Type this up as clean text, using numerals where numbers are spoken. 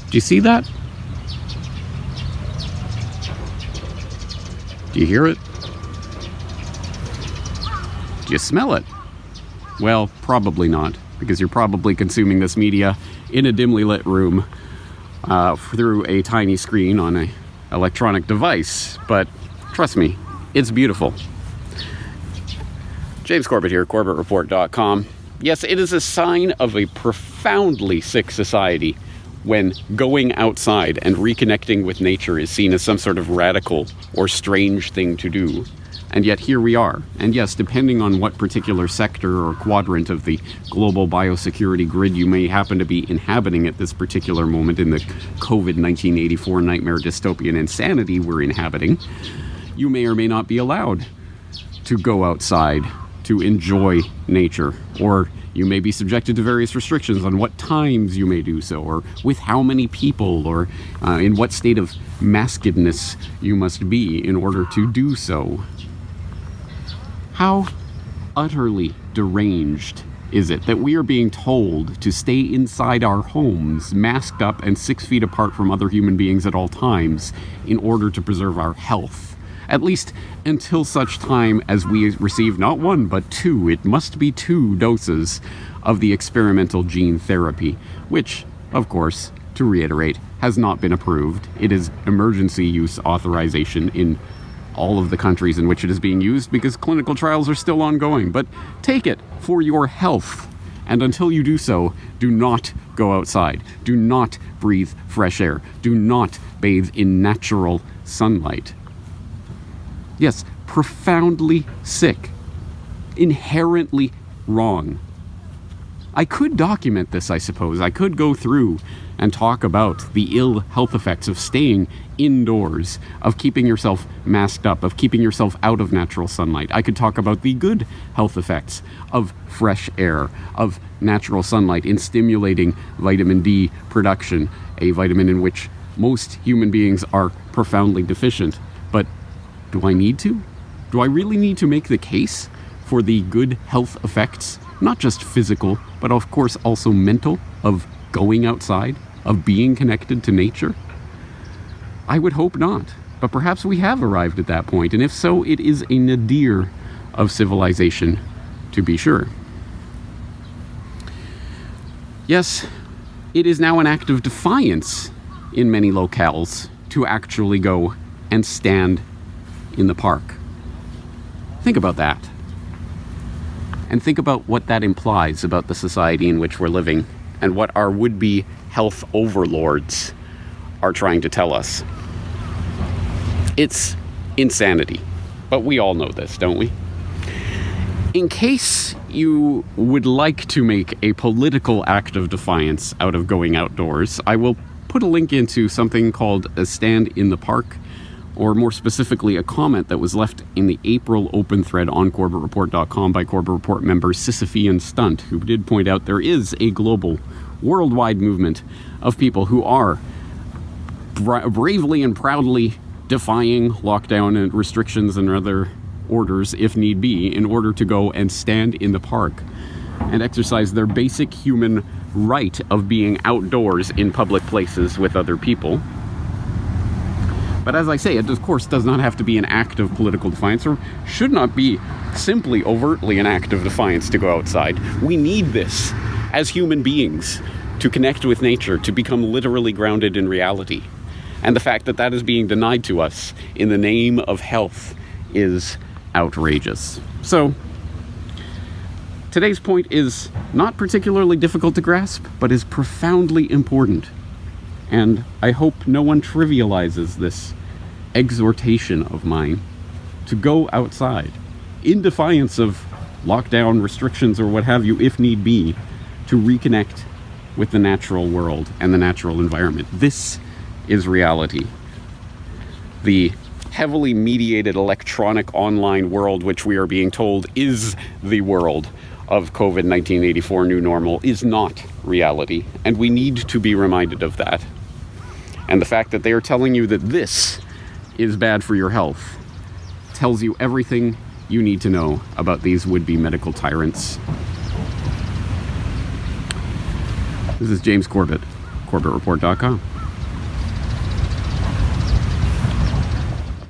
Do you see that? Do you hear it? Do you smell it? Well, probably not, because you're probably consuming this media in a dimly lit room through a tiny screen on an electronic device. But trust me, it's beautiful. James Corbett here, corbettreport.com. Yes, it is a sign of a profoundly sick society when going outside and reconnecting with nature is seen as some sort of radical or strange thing to do. And yet here we are. And yes, depending on what particular sector or quadrant of the global biosecurity grid you may happen to be inhabiting at this particular moment in the COVID 1984 nightmare dystopian insanity we're inhabiting, you may or may not be allowed to go outside to enjoy nature, or you may be subjected to various restrictions on what times you may do so, or with how many people, or in what state of maskedness you must be in order to do so. How utterly deranged is it that we are being told to stay inside our homes, masked up and 6 feet apart from other human beings at all times, in order to preserve our health? At least until such time as we receive not 1, but 2, it must be 2 doses of the experimental gene therapy, which, of course, to reiterate, has not been approved. It is emergency use authorization in all of the countries in which it is being used because clinical trials are still ongoing. But take it for your health. And until you do so, do not go outside. Do not breathe fresh air. Do not bathe in natural sunlight. Yes, profoundly sick. Inherently wrong. I could document this, I suppose. I could go through and talk about the ill health effects of staying indoors, of keeping yourself masked up, of keeping yourself out of natural sunlight. I could talk about the good health effects of fresh air, of natural sunlight in stimulating vitamin D production, a vitamin in which most human beings are profoundly deficient. But do I need to? Do I really need to make the case for the good health effects, not just physical, but of course also mental, of going outside, of being connected to nature? I would hope not, but perhaps we have arrived at that point, and if so, it is a nadir of civilization, to be sure. Yes, it is now an act of defiance in many locales to actually go and stand in the park. Think about that. And think about what that implies about the society in which we're living and what our would-be health overlords are trying to tell us. It's insanity. But we all know this, don't we? In case you would like to make a political act of defiance out of going outdoors, I will put a link into something called a stand in the park, or more specifically, a comment that was left in the April open thread on corbettreport.com by Corbett Report member Sisyphean Stunt, who did point out there is a global, worldwide movement of people who are bravely and proudly defying lockdown and restrictions and other orders, if need be, in order to go and stand in the park and exercise their basic human right of being outdoors in public places with other people. But as I say, it of course does not have to be an act of political defiance, or should not be simply overtly an act of defiance to go outside. We need this as human beings to connect with nature, to become literally grounded in reality. And the fact that that is being denied to us in the name of health is outrageous. So, today's point is not particularly difficult to grasp, but is profoundly important. And I hope no one trivializes this exhortation of mine to go outside, in defiance of lockdown restrictions or what have you, if need be, to reconnect with the natural world and the natural environment. This is reality. The heavily mediated electronic online world, which we are being told is the world of COVID 1984 new normal, is not reality, and we need to be reminded of that. And the fact that they are telling you that this is bad for your health tells you everything you need to know about these would-be medical tyrants. This is James Corbett, corbettreport.com.